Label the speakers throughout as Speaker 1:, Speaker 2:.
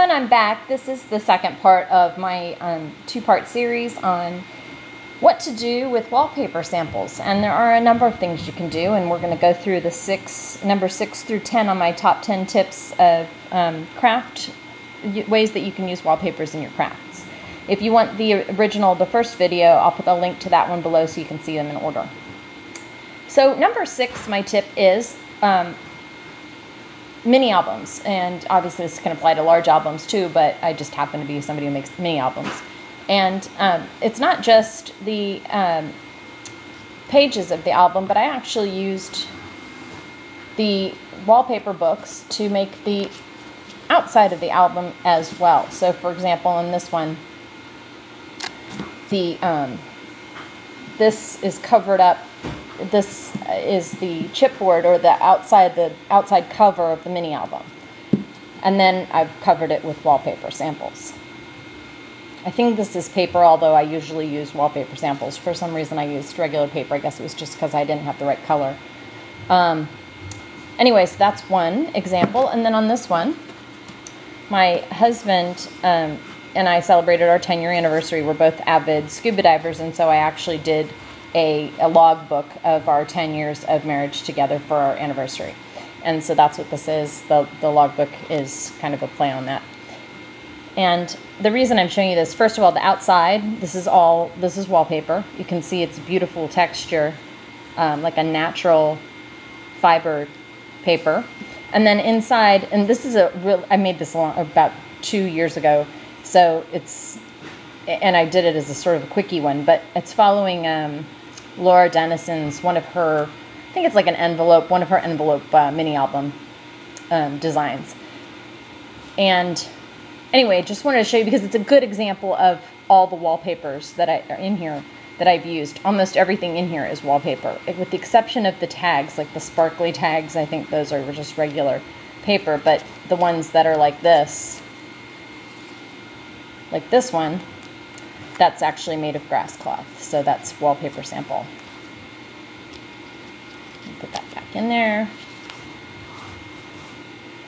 Speaker 1: everyone, I'm back. This is the second part of my two-part series on what to do with wallpaper samples. And there are a number of things you can do, and we're going to go through the number 6 through 10 on my top 10 tips of craft ways that you can use wallpapers in your crafts. If you want the original, the first video, I'll put a link to that one below so you can see them in order. So number 6, my tip is mini albums, and obviously this can apply to large albums too, but I just happen to be somebody who makes mini albums. And it's not just the pages of the album, but I actually used the wallpaper books to make the outside of the album as well. So for example, in this one, this is covered up. This is the chipboard, or the outside cover of the mini album. And then I've covered it with wallpaper samples. I think this is paper, although I usually use wallpaper samples. For some reason I used regular paper. I guess it was just because I didn't have the right color. Anyway, so that's one example. And then on this one, my husband and I celebrated our 10-year anniversary. We're both avid scuba divers, and so I actually did a log book of our 10 years of marriage together for our anniversary. And so that's what this is. The log book is kind of a play on that. And the reason I'm showing you this, first of all, the outside, this is wallpaper. You can see it's beautiful texture, like a natural fiber paper. And then inside, and this is I made this about 2 years ago, so and I did it as a sort of a quickie one, but it's following Laura Dennison's, one of her envelope mini album designs. And anyway, just wanted to show you because it's a good example of all the wallpapers that are in here that I've used. Almost everything in here is wallpaper, with the exception of the tags, like the sparkly tags. I think those are just regular paper, but the ones that are like this one, that's actually made of grass cloth, so that's wallpaper sample. Put that back in there.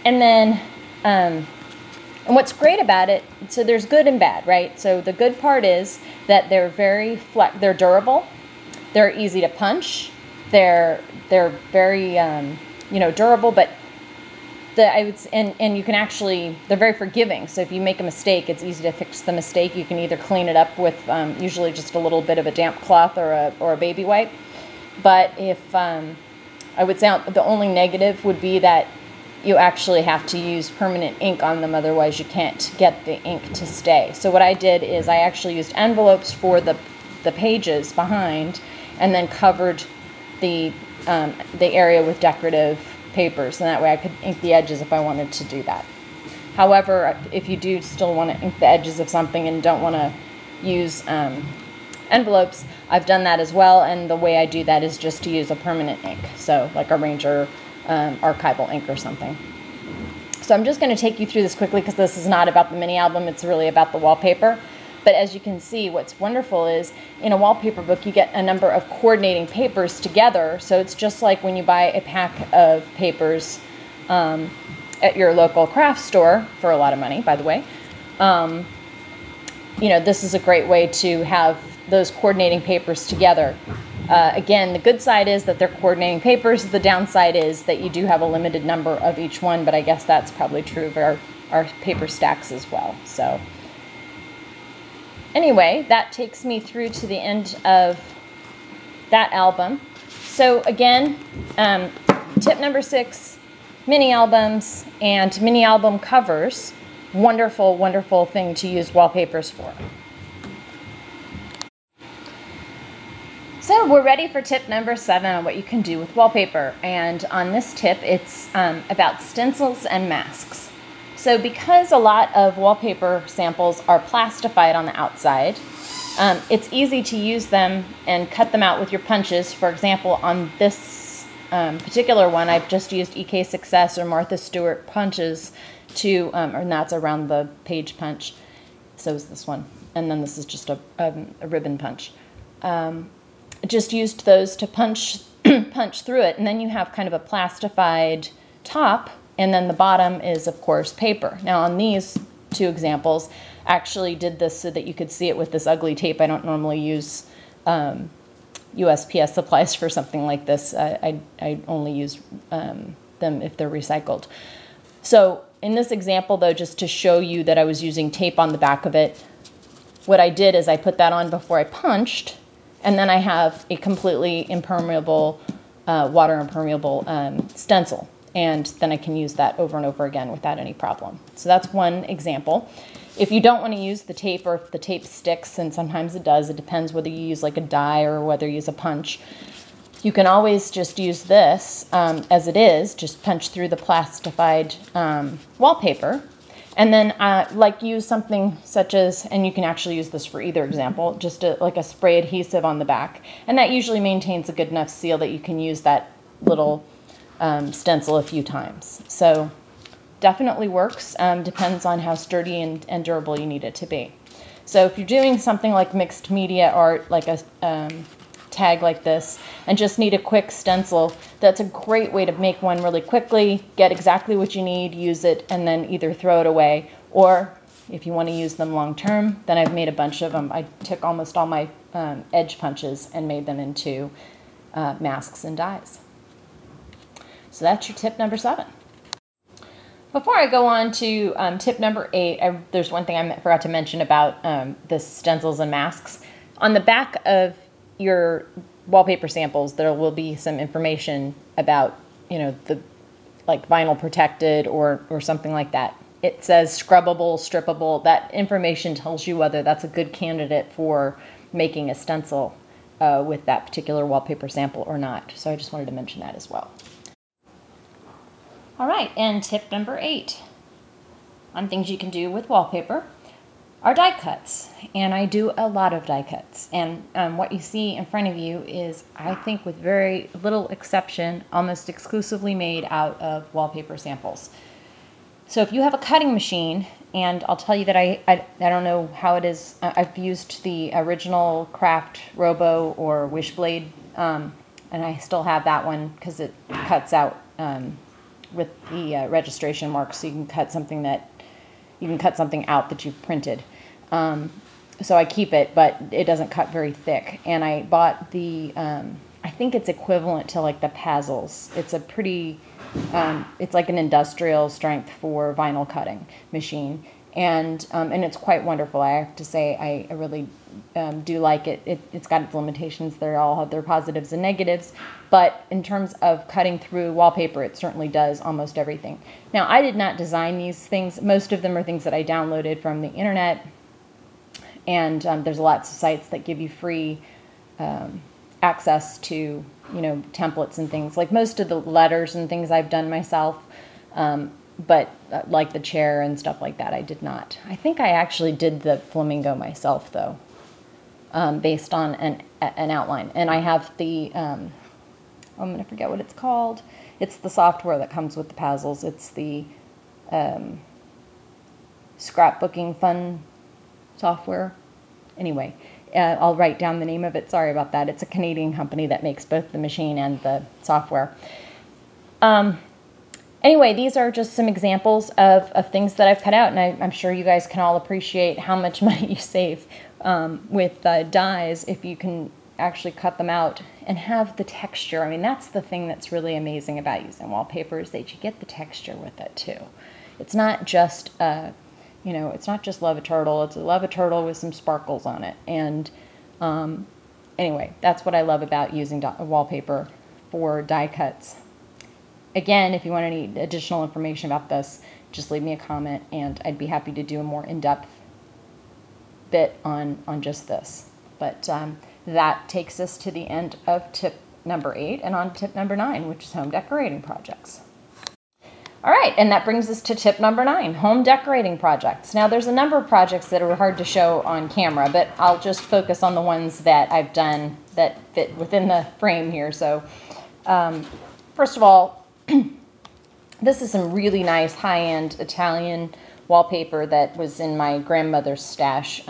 Speaker 1: And then, and what's great about it, so there's good and bad, right? So the good part is that they're they're durable, they're easy to punch, they're very durable, but and you can actually, they're very forgiving. So if you make a mistake, it's easy to fix the mistake. You can either clean it up with usually just a little bit of a damp cloth or a baby wipe. But if I would say the only negative would be that you actually have to use permanent ink on them, otherwise you can't get the ink to stay. So what I did is I actually used envelopes for the pages behind, and then covered the area with decorative papers, and that way I could ink the edges if I wanted to do that. However, if you do still want to ink the edges of something and don't want to use envelopes, I've done that as well, and the way I do that is just to use a permanent ink, so like a Ranger archival ink or something. So I'm just going to take you through this quickly because this is not about the mini album, it's really about the wallpaper. But as you can see, what's wonderful is in a wallpaper book you get a number of coordinating papers together, so it's just like when you buy a pack of papers at your local craft store for a lot of money, by the way. This is a great way to have those coordinating papers together. Again, the good side is that they're coordinating papers. The downside is that you do have a limited number of each one, but I guess that's probably true of our paper stacks as well. So anyway, that takes me through to the end of that album. So again, tip number 6, mini albums and mini album covers. Wonderful, wonderful thing to use wallpapers for. So we're ready for tip number 7 on what you can do with wallpaper. And on this tip, it's about stencils and masks. So because a lot of wallpaper samples are plastified on the outside, it's easy to use them and cut them out with your punches. For example, on this particular one, I've just used EK Success or Martha Stewart punches to, and that's around the page punch. So is this one. And then this is just a ribbon punch. Just used those to punch through it, and then you have kind of a plastified top, and then the bottom is, of course, paper. Now on these two examples. Actually did this so that you could see it with this ugly tape. I don't normally use USPS supplies for something like this. I only use them if they're recycled. So in this example, though, just to show you that I was using tape on the back of it, what I did is I put that on before I punched, and then I have a completely impermeable, water impermeable stencil. And then I can use that over and over again without any problem. So that's one example. If you don't want to use the tape, or if the tape sticks, and sometimes it does, it depends whether you use like a die or whether you use a punch, you can always just use this as it is, just punch through the plastified wallpaper, and then like use something such as, and you can actually use this for either example, just like a spray adhesive on the back, and that usually maintains a good enough seal that you can use that little stencil a few times. So definitely works, depends on how sturdy and durable you need it to be. So if you're doing something like mixed media art, like a tag like this, and just need a quick stencil, that's a great way to make one really quickly, get exactly what you need, use it, and then either throw it away, or if you want to use them long term, then I've made a bunch of them. I took almost all my edge punches and made them into masks and dies. So that's your tip number 7. Before I go on to tip number 8, there's one thing I forgot to mention about the stencils and masks. On the back of your wallpaper samples, there will be some information about, the like vinyl protected or something like that. It says scrubbable, strippable. That information tells you whether that's a good candidate for making a stencil with that particular wallpaper sample or not. So I just wanted to mention that as well. All right, and tip number 8 on things you can do with wallpaper are die cuts. And I do a lot of die cuts. And what you see in front of you is, I think with very little exception, almost exclusively made out of wallpaper samples. So if you have a cutting machine, and I'll tell you that I don't know how it is, I've used the original Craft Robo or Wishblade, and I still have that one because it cuts out with the registration marks, so you can cut something out that you've printed. So I keep it, but it doesn't cut very thick. And I bought the, I think it's equivalent to like the Pazzles. It's a pretty, it's like an industrial strength for vinyl cutting machine. And it's quite wonderful. I have to say, I really do like it. It's got its limitations. They all have their positives and negatives. But in terms of cutting through wallpaper, it certainly does almost everything. Now, I did not design these things. Most of them are things that I downloaded from the internet. And there's lots of sites that give you free access to, templates and things. Like most of the letters and things I've done myself. But like the chair and stuff like that, I did not. I think I actually did the flamingo myself, though, based on an outline. And I have the, I'm going to forget what it's called. It's the software that comes with the Pazzles. It's the scrapbooking fun software. Anyway, I'll write down the name of it. Sorry about that. It's a Canadian company that makes both the machine and the software. Anyway, these are just some examples of things that I've cut out, and I'm sure you guys can all appreciate how much money you save with dies if you can actually cut them out and have the texture. I mean, that's the thing that's really amazing about using wallpaper, is that you get the texture with it too. It's not just, it's not just Love a Turtle. It's a Love a Turtle with some sparkles on it. And anyway, that's what I love about using wallpaper for die cuts. Again, if you want any additional information about this, just leave me a comment, and I'd be happy to do a more in-depth bit on just this. But that takes us to the end of tip number 8 and on tip number 9, which is home decorating projects. All right, and that brings us to tip number 9, home decorating projects. Now, there's a number of projects that are hard to show on camera, but I'll just focus on the ones that I've done that fit within the frame here. So, first of all, this is some really nice high-end Italian wallpaper that was in my grandmother's stash.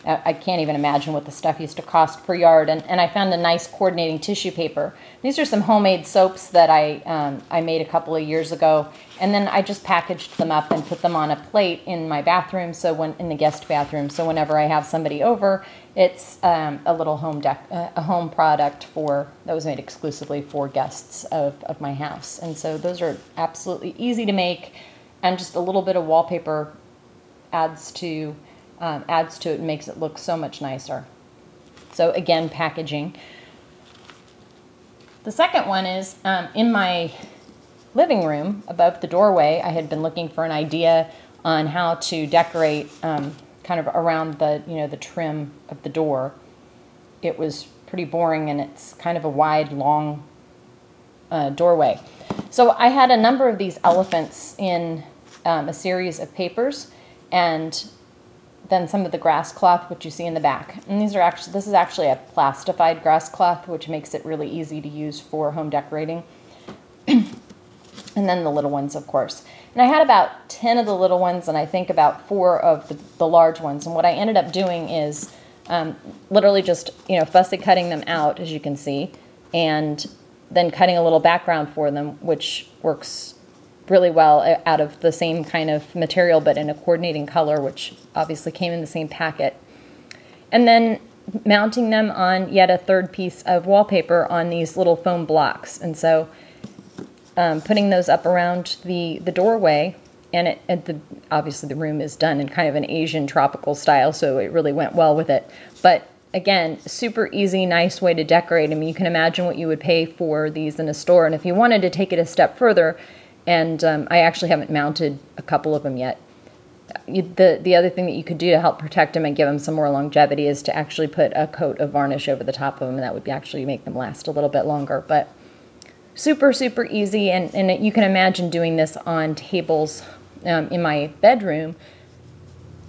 Speaker 1: I can't even imagine what the stuff used to cost per yard. And I found a nice coordinating tissue paper. These are some homemade soaps that I made a couple of years ago. And then I just packaged them up and put them on a plate in my bathroom, in the guest bathroom. So whenever I have somebody over, it's a little a home product that was made exclusively for guests of my house. And so those are absolutely easy to make, and just a little bit of wallpaper adds to it and makes it look so much nicer. So again, packaging. The second one is in my living room above the doorway. I had been looking for an idea on how to decorate kind of around the trim of the door. It was pretty boring, and it's kind of a wide, long doorway. So I had a number of these elephants in a series of papers, and then some of the grass cloth, which you see in the back. And this is actually a plastified grass cloth, which makes it really easy to use for home decorating. And then the little ones, of course. And I had about 10 of the little ones, and I think about 4 of the large ones. And what I ended up doing is literally just, fussy cutting them out, as you can see, and then cutting a little background for them, which works really well out of the same kind of material, but in a coordinating color, which obviously came in the same packet. And then mounting them on yet a third piece of wallpaper on these little foam blocks. And so putting those up around the doorway, and obviously the room is done in kind of an Asian tropical style, so it really went well with it. But again, super easy, nice way to decorate. I mean, you can imagine what you would pay for these in a store. And if you wanted to take it a step further, and I actually haven't mounted a couple of them yet. The other thing that you could do to help protect them and give them some more longevity is to actually put a coat of varnish over the top of them, and that would actually make them last a little bit longer. But super, super easy, and you can imagine doing this on tables in my bedroom.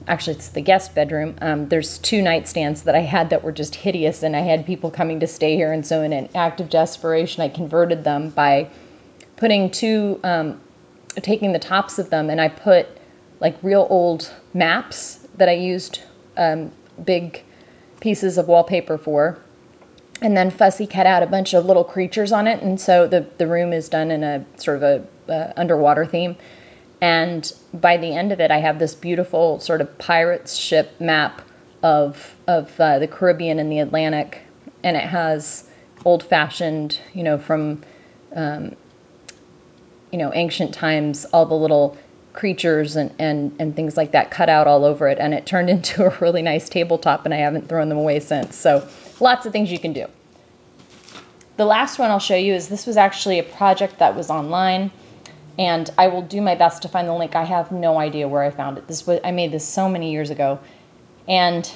Speaker 1: Actually, it's the guest bedroom. There's 2 nightstands that I had that were just hideous, and I had people coming to stay here, and so in an act of desperation, I converted them by putting taking the tops of them, and I put like real old maps that I used big pieces of wallpaper for, and then fussy cut out a bunch of little creatures on it. And so the room is done in a sort of a underwater theme. And by the end of it, I have this beautiful sort of pirate's ship map of the Caribbean and the Atlantic, and it has old-fashioned, from ancient times, all the little creatures and things like that cut out all over it, and it turned into a really nice tabletop, and I haven't thrown them away since. So lots of things you can do. The last one I'll show you is, this was actually a project that was online, and I will do my best to find the link. I have no idea where I found it. I made this so many years ago, and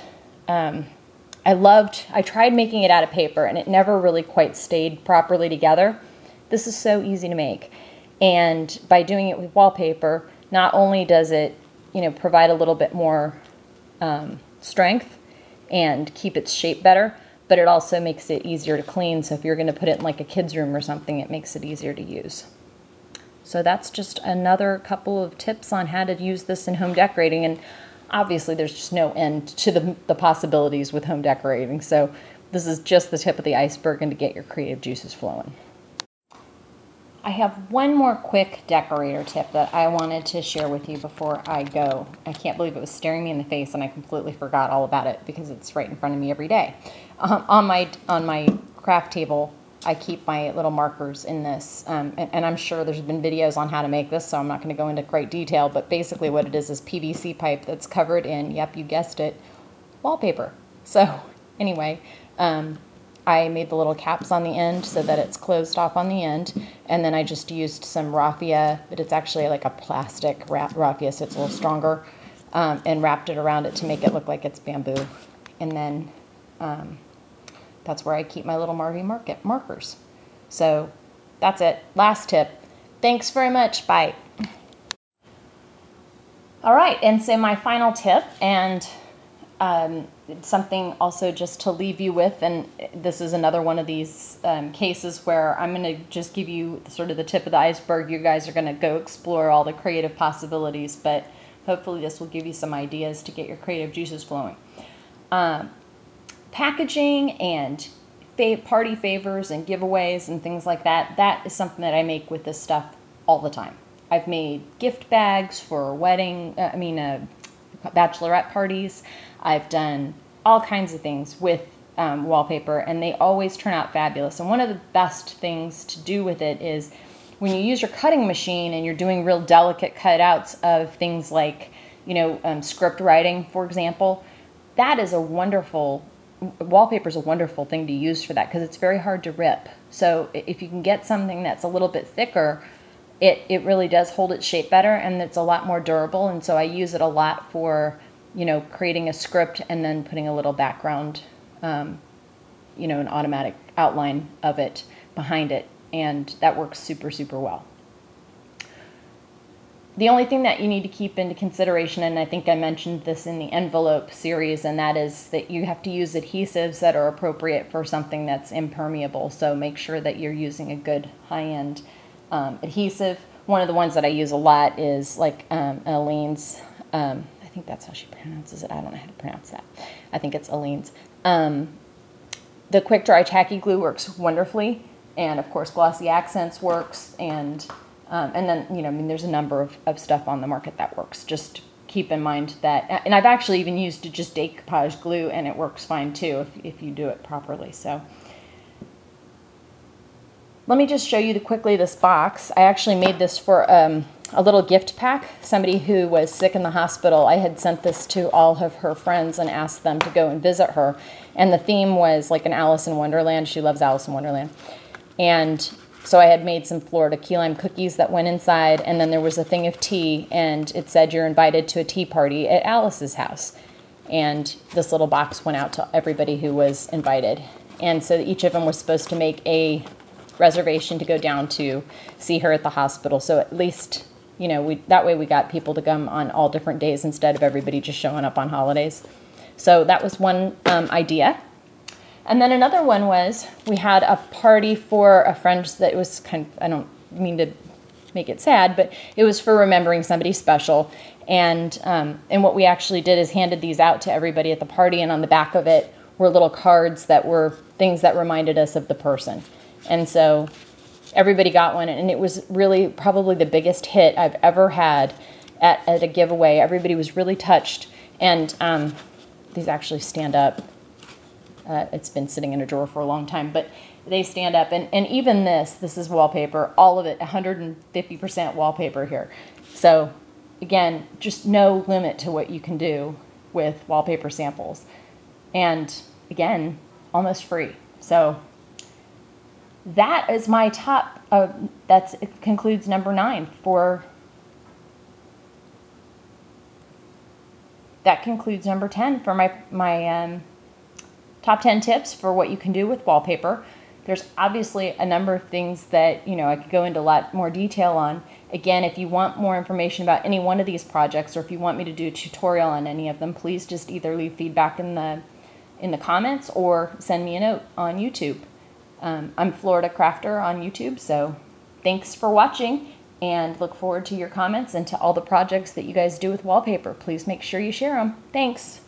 Speaker 1: I tried making it out of paper, and it never really quite stayed properly together. This is so easy to make. And by doing it with wallpaper, not only does it, provide a little bit more strength and keep its shape better, but it also makes it easier to clean. So if you're going to put it in like a kid's room or something, it makes it easier to use. So that's just another couple of tips on how to use this in home decorating. And obviously there's just no end to the possibilities with home decorating. So this is just the tip of the iceberg, and to get your creative juices flowing. I have one more quick decorator tip that I wanted to share with you before I go. I can't believe it was staring me in the face, and I completely forgot all about it because it's right in front of me every day. On my craft table, I keep my little markers in this, and I'm sure there's been videos on how to make this, so I'm not going to go into great detail, but basically what it is PVC pipe that's covered in, yep, you guessed it, wallpaper. So anyway, I made the little caps on the end so that it's closed off on the end, and then I just used some raffia, but it's actually like a plastic raffia, so it's a little stronger, and wrapped it around it to make it look like it's bamboo. And then that's where I keep my little Marvy markers. So that's it. Last tip. Thanks very much. Bye. All right, and so my final tip, and something also just to leave you with, and this is another one of these cases where I'm going to just give you sort of the tip of the iceberg. You guys are going to go explore all the creative possibilities, but hopefully this will give you some ideas to get your creative juices flowing. packaging and party favors and giveaways and things like that, that is something that I make with this stuff all the time. I've made gift bags for bachelorette parties. I've done all kinds of things with wallpaper, and they always turn out fabulous. And one of the best things to do with it is when you use your cutting machine and you're doing real delicate cutouts of things like, script writing, for example, that is wallpaper is a wonderful thing to use for that because it's very hard to rip. So if you can get something that's a little bit thicker, it really does hold its shape better, and it's a lot more durable. And so I use it a lot for, creating a script and then putting a little background, an automatic outline of it behind it. And that works super, super well. The only thing that you need to keep into consideration, and I think I mentioned this in the envelope series, and that is that you have to use adhesives that are appropriate for something that's impermeable. So make sure that you're using a good high-end adhesive. One of the ones that I use a lot is like Aleene's, I think that's how she pronounces it. I don't know how to pronounce that. I think it's Aleene's. The quick dry tacky glue works wonderfully, and of course Glossy Accents works, and then there's a number of stuff on the market that works. Just keep in mind that, and I've actually even used just decoupage glue, and it works fine too if you do it properly. So let me just show you quickly this box. I actually made this for a little gift pack. Somebody who was sick in the hospital, I had sent this to all of her friends and asked them to go and visit her. And the theme was like an Alice in Wonderland. She loves Alice in Wonderland. And so I had made some Florida key lime cookies that went inside, and then there was a thing of tea, and it said you're invited to a tea party at Alice's house. And this little box went out to everybody who was invited. And so each of them was supposed to make a reservation to go down to see her at the hospital. So at least, that way we got people to come on all different days instead of everybody just showing up on holidays. So that was one idea. And then another one was we had a party for a friend that was I don't mean to make it sad, but it was for remembering somebody special. And what we actually did is handed these out to everybody at the party, and on the back of it were little cards that were things that reminded us of the person. And so everybody got one, and it was really probably the biggest hit I've ever had at a giveaway. Everybody was really touched, and these actually stand up. It's been sitting in a drawer for a long time, but they stand up. And even this is wallpaper, all of it, 150% wallpaper here. So again, just no limit to what you can do with wallpaper samples. And again, almost free. So that is my top, it concludes number 9 for, that concludes number 10 for my top 10 tips for what you can do with wallpaper. There's obviously a number of things that, I could go into a lot more detail on. Again, if you want more information about any one of these projects, or if you want me to do a tutorial on any of them, please just either leave feedback in the comments or send me a note on YouTube. I'm Florida Crafter on YouTube, so thanks for watching, and look forward to your comments and to all the projects that you guys do with wallpaper. Please make sure you share them. Thanks.